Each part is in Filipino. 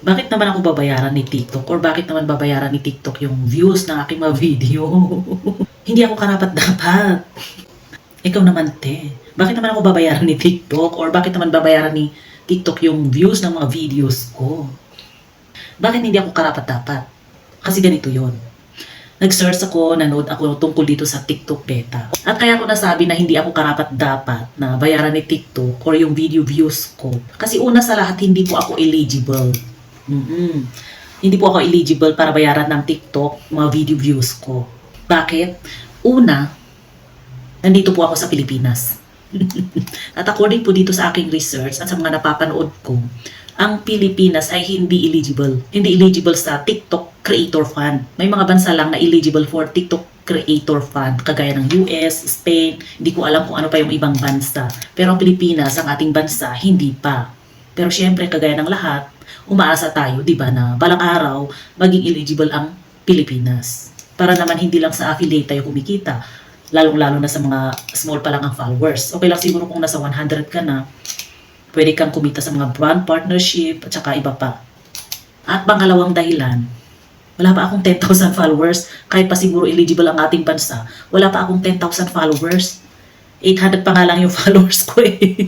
Bakit naman ako babayaran ni TikTok or bakit naman babayaran ni TikTok yung views ng aking mga video? Hindi ako karapat-dapat. Ikaw naman, te. Bakit naman ako babayaran ni TikTok or bakit naman babayaran ni TikTok yung views ng mga videos ko? Bakit hindi ako karapat-dapat? Kasi ganito yon. Nag-search ako, nanood ako tungkol dito sa TikTok beta. At kaya ko nasabi na hindi ako karapat-dapat na bayaran ni TikTok or yung video views ko. Kasi una sa lahat, hindi po ako eligible. Hindi po ako eligible para bayaran ng TikTok mga video views ko. Bakit? Una, nandito po ako sa Pilipinas. At according po dito sa aking research at sa mga napapanood ko, ang Pilipinas ay hindi eligible. Hindi eligible sa TikTok Creator Fund. May mga bansa lang na eligible for TikTok Creator Fund, kagaya ng US, Spain, hindi ko alam kung ano pa yung ibang bansa. Pero ang Pilipinas, ang ating bansa, hindi pa. Pero syempre, kagaya ng lahat, umaasa tayo, di ba, na balang araw, maging eligible ang Pilipinas. Para naman hindi lang sa affiliate tayo kumikita, lalong-lalo na sa mga small pa lang ang followers. Okay lang siguro kung nasa 100 ka na, pwede kang kumita sa mga brand partnership at saka iba pa. At pangalawang dahilan, wala pa akong 10,000 followers. Kahit pa siguro eligible ang ating bansa, wala pa akong 10,000 followers. 800 pa nga lang yung followers ko eh.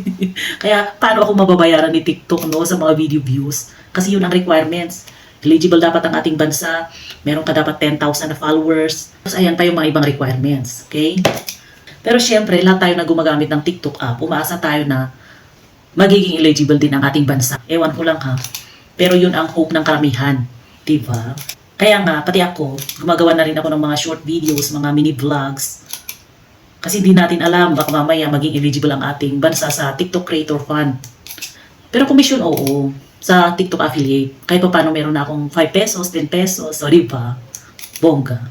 Kaya paano ako mababayaran ni TikTok no, sa mga video views? Kasi yun ang requirements. Eligible dapat ang ating bansa. Meron ka dapat 10,000 na followers. Tapos ayan pa yung mga ibang requirements. Okay? Pero syempre, lahat tayo na gumagamit ng TikTok app, umaasa tayo na magiging eligible din ang ating bansa. Ewan ko lang ha. Pero yun ang hope ng karamihan. Diba? Kaya nga, pati ako, gumagawa na rin ako ng mga short videos, mga mini vlogs. Kasi di natin alam, baka mamaya maging eligible ang ating bansa sa TikTok Creator Fund. Pero commission, oo. Sa TikTok affiliate. Kahit pa paano meron na akong 5 pesos, 10 pesos. So, diba? Bongga.